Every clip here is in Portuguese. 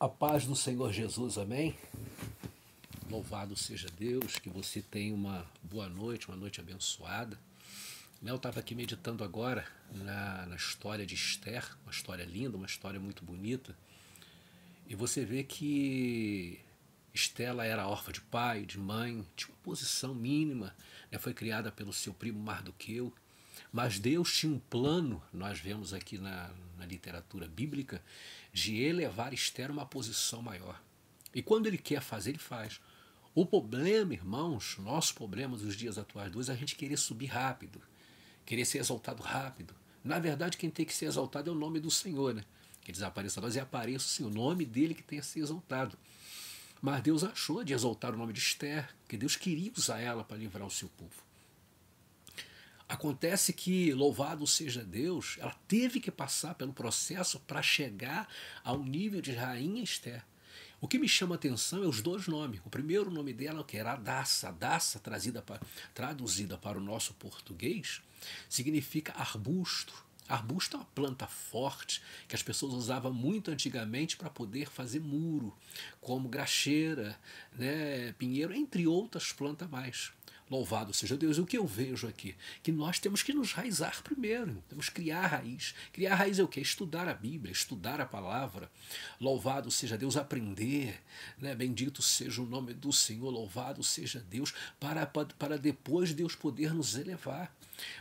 A paz do Senhor Jesus, amém? Louvado seja Deus, que você tenha uma boa noite, uma noite abençoada. Eu estava aqui meditando agora na história de Esther, uma história linda, uma história muito bonita. E você vê que Esther ela era órfã de pai, de mãe, tinha uma posição mínima, né? Foi criada pelo seu primo Mardoqueu. Mas Deus tinha um plano, nós vemos aqui na literatura bíblica, de elevar Esther a uma posição maior. E quando ele quer fazer, ele faz. O problema, irmãos, nosso problema dos dias atuais dois, é a gente querer subir rápido, querer ser exaltado rápido. Na verdade, quem tem que ser exaltado é o nome do Senhor, né? Que desapareça nós e apareça o Senhor, o nome dele que tem a ser exaltado. Mas Deus achou de exaltar o nome de Esther, que Deus queria usar ela para livrar o seu povo. Acontece que, louvado seja Deus, ela teve que passar pelo processo para chegar ao nível de rainha Esther. O que me chama a atenção é os dois nomes. O primeiro nome dela, que era Adassa. Adassa, traduzida para o nosso português, significa arbusto. Arbusto é uma planta forte que as pessoas usavam muito antigamente para poder fazer muro, como graxeira, né, pinheiro, entre outras plantas mais. Louvado seja Deus. E o que eu vejo aqui? Que nós temos que nos raizar primeiro, temos que criar raiz. Criar raiz é o quê? Estudar a Bíblia, estudar a palavra. Louvado seja Deus, aprender, né? Bendito seja o nome do Senhor, louvado seja Deus, para depois Deus poder nos elevar.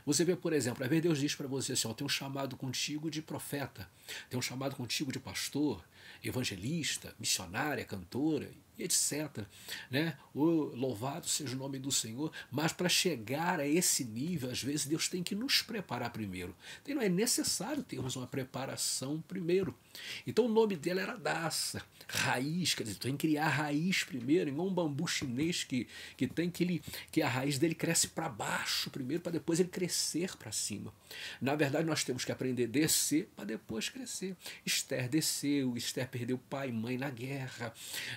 Você vê, por exemplo, às vezes Deus diz para você assim, ó, tem um chamado contigo de profeta, tem um chamado contigo de pastor, evangelista, missionária, cantora, e etc. Né? Louvado seja o nome do Senhor, mas para chegar a esse nível, às vezes Deus tem que nos preparar primeiro. Então não é necessário termos uma preparação primeiro. Então o nome dela era Daça, raiz, quer dizer, tem que criar raiz primeiro, igual um bambu chinês que a raiz dele cresce para baixo primeiro, para depois ele crescer para cima. Na verdade, nós temos que aprender a descer para depois crescer. Esther desceu, Esther perdeu pai e mãe na guerra,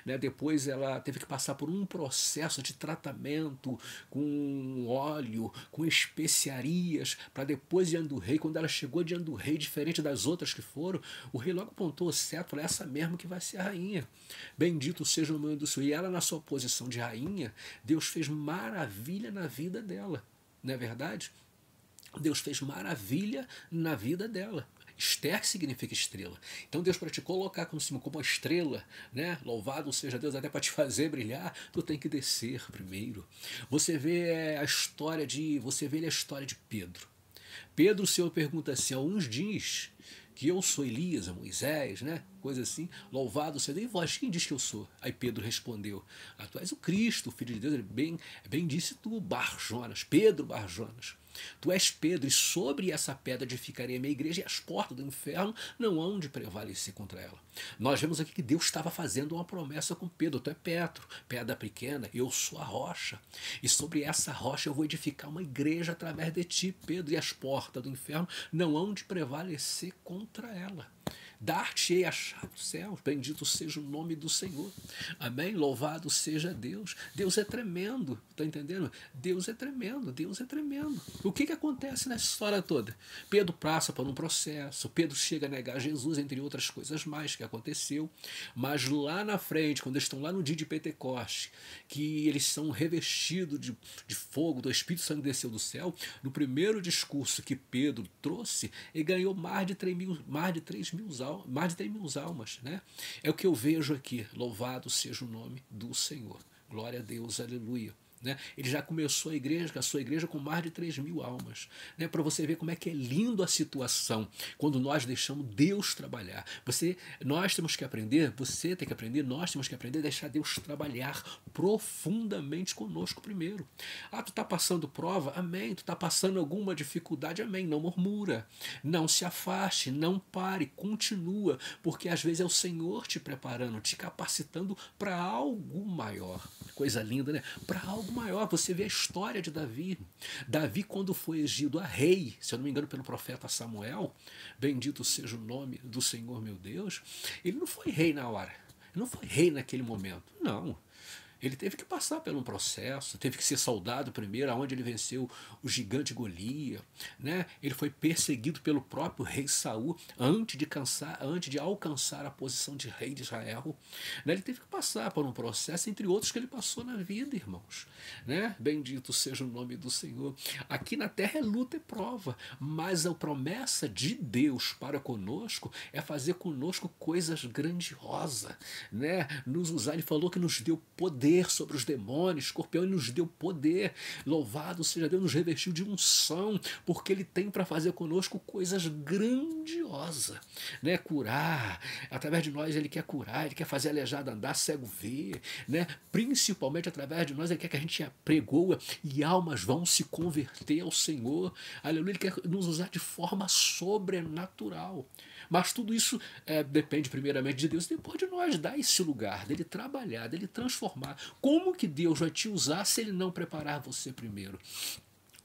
né? Depois ela teve que passar por um processo de tratamento com óleo, com especiarias, para depois diante do rei. Quando ela chegou diante do rei, diferente das outras que foram, o rei logo apontou o cetro, falou, essa mesmo que vai ser a rainha. Bendito seja o nome do Senhor. E ela, na sua posição de rainha, Deus fez maravilha na vida dela. Não é verdade? Deus fez maravilha na vida dela. Esther significa estrela. Então Deus, para te colocar como uma estrela, né? Louvado seja Deus, até para te fazer brilhar, tu tem que descer primeiro. Você vê a história de Pedro. Pedro, o Senhor pergunta assim, a uns diz que eu sou Elias, Moisés, né? Coisa assim, louvado seja Deus. E vós, quem diz que eu sou? Aí Pedro respondeu, tu és o Cristo, o Filho de Deus. Ele bem disse tu, Barjonas, Pedro Barjonas. Tu és Pedro, e sobre essa pedra edificarei a minha igreja, e as portas do inferno não hão de prevalecer contra ela. Nós vemos aqui que Deus estava fazendo uma promessa com Pedro. Tu é Petro, pedra pequena, eu sou a rocha, e sobre essa rocha eu vou edificar uma igreja através de ti, Pedro, e as portas do inferno não hão de prevalecer contra ela. Dar-te-ei a chave dos céus, bendito seja o nome do Senhor. Amém? Louvado seja Deus. Deus é tremendo, está entendendo? Deus é tremendo, Deus é tremendo. O que acontece nessa história toda? Pedro passa por um processo, Pedro chega a negar Jesus, entre outras coisas mais que aconteceu, mas lá na frente, quando eles estão lá no dia de Pentecoste, que eles são revestidos de fogo, do Espírito Santo desceu do céu, no primeiro discurso que Pedro trouxe, ele ganhou mais de 3 mil almas, né? É o que eu vejo aqui. Louvado seja o nome do Senhor. Glória a Deus, aleluia. Né? Ele já começou a sua igreja com mais de 3 mil almas, né? Para você ver como é que é lindo a situação quando nós deixamos Deus trabalhar. Nós temos que aprender, você tem que aprender, nós temos que aprender a deixar Deus trabalhar profundamente conosco primeiro. Tu está passando prova? Amém. Tu está passando alguma dificuldade? Amém. Não murmura, não se afaste, não pare, continua, porque às vezes é o Senhor te preparando, te capacitando para algo maior. Coisa linda, né? Para algo maior. Você vê a história de Davi. Davi, quando foi ungido a rei, se eu não me engano, pelo profeta Samuel, bendito seja o nome do Senhor meu Deus, ele não foi rei na hora, ele não foi rei naquele momento, não. Ele teve que passar por um processo, teve que ser soldado primeiro, aonde ele venceu o gigante Golias, né? Ele foi perseguido pelo próprio rei Saul antes de alcançar a posição de rei de Israel, né? Ele teve que passar por um processo, entre outros que ele passou na vida, irmãos, né? Bendito seja o nome do Senhor. Aqui na terra é luta e prova, mas a promessa de Deus para conosco é fazer conosco coisas grandiosas, né? Nos usar, ele falou que nos deu poder sobre os demônios, escorpião, ele nos deu poder, louvado seja Deus, nos revestiu de unção, porque ele tem para fazer conosco coisas grandiosas, né? Curar, através de nós ele quer curar, ele quer fazer aleijado andar, cego ver, né? Principalmente através de nós ele quer que a gente pregoa e almas vão se converter ao Senhor, aleluia, ele quer nos usar de forma sobrenatural. Mas tudo isso depende primeiramente de Deus, depois de nós dar esse lugar, dele trabalhar, dele transformar. Como que Deus vai te usar se ele não preparar você primeiro?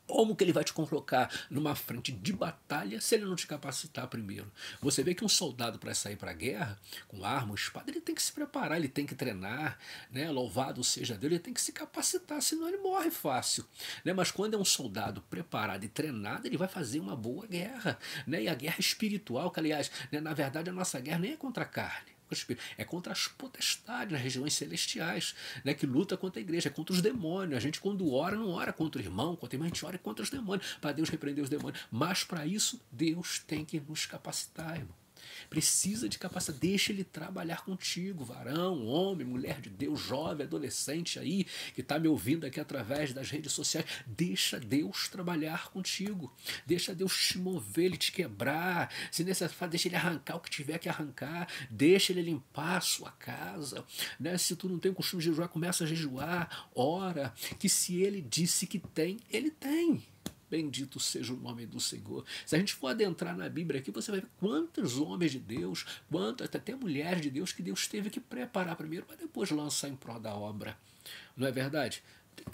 Como que ele vai te colocar numa frente de batalha se ele não te capacitar primeiro? Você vê que um soldado, para sair para a guerra, com arma, espada, ele tem que se preparar, ele tem que treinar, né? Louvado seja Deus, ele tem que se capacitar, senão ele morre fácil, né? Mas quando é um soldado preparado e treinado, ele vai fazer uma boa guerra, né? E a guerra espiritual, que aliás, né, na verdade a nossa guerra nem é contra a carne, é contra as potestades nas regiões celestiais, né, que luta contra a igreja, é contra os demônios. A gente, quando ora, não ora contra o irmão, a gente ora contra os demônios, para Deus repreender os demônios. Mas para isso, Deus tem que nos capacitar, irmão. Precisa de capacidade, deixa ele trabalhar contigo, varão, homem, mulher de Deus, jovem, adolescente aí, que está me ouvindo aqui através das redes sociais, deixa Deus trabalhar contigo, deixa Deus te mover, ele te quebrar, se necessário, deixa ele arrancar o que tiver que arrancar, deixa ele limpar a sua casa, né? Se tu não tem o costume de jejuar, começa a jejuar, ora, que se ele disse que tem, ele tem. Bendito seja o nome do Senhor. Se a gente for adentrar na Bíblia aqui, você vai ver quantos homens de Deus, quantas até mulheres de Deus que Deus teve que preparar primeiro para depois lançar em prol da obra. Não é verdade?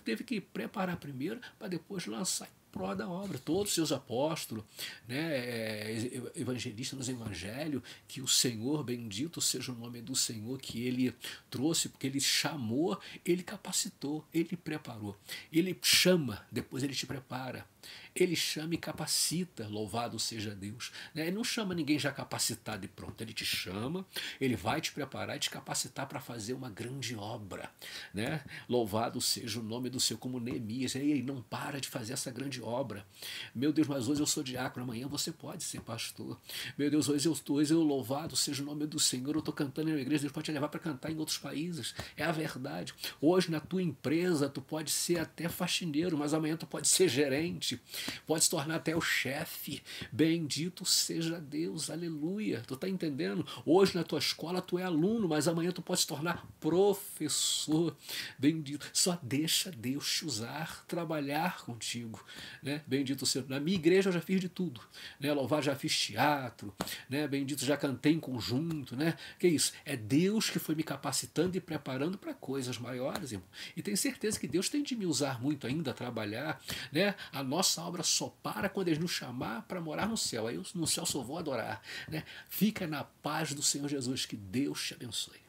Teve que preparar primeiro para depois lançar em prol da obra. Todos os seus apóstolos, né, evangelistas nos evangelhos, que o Senhor, bendito seja o nome do Senhor, que ele trouxe, porque ele chamou, ele capacitou, ele preparou. Ele chama, depois ele te prepara. Ele chama e capacita, louvado seja Deus. Ele não chama ninguém já capacitado e pronto. Ele te chama, ele vai te preparar e te capacitar para fazer uma grande obra, né? Louvado seja o nome do Senhor, como Neemias. Ei, não para de fazer essa grande obra. Meu Deus, mas hoje eu sou diácono, amanhã você pode ser pastor. Meu Deus, hoje eu louvado seja o nome do Senhor. Eu estou cantando na igreja, Deus pode te levar para cantar em outros países. É a verdade. Hoje na tua empresa tu pode ser até faxineiro, mas amanhã tu pode ser gerente. Pode se tornar até o chefe. Bendito seja Deus, aleluia. Tu está entendendo? Hoje na tua escola tu é aluno, mas amanhã tu pode se tornar professor. Bendito. Só deixa Deus te usar, trabalhar contigo, né? Bendito seja. Na minha igreja eu já fiz de tudo, né? Louvar, já fiz teatro, né? Bendito, já cantei em conjunto, né? Que isso? É Deus que foi me capacitando e preparando para coisas maiores, irmão. E tenho certeza que Deus tem de me usar muito ainda a trabalhar, né? A nossa obra só para quando ele nos chamar para morar no céu. Aí eu no céu só vou adorar, né? Fica na paz do Senhor Jesus. Que Deus te abençoe.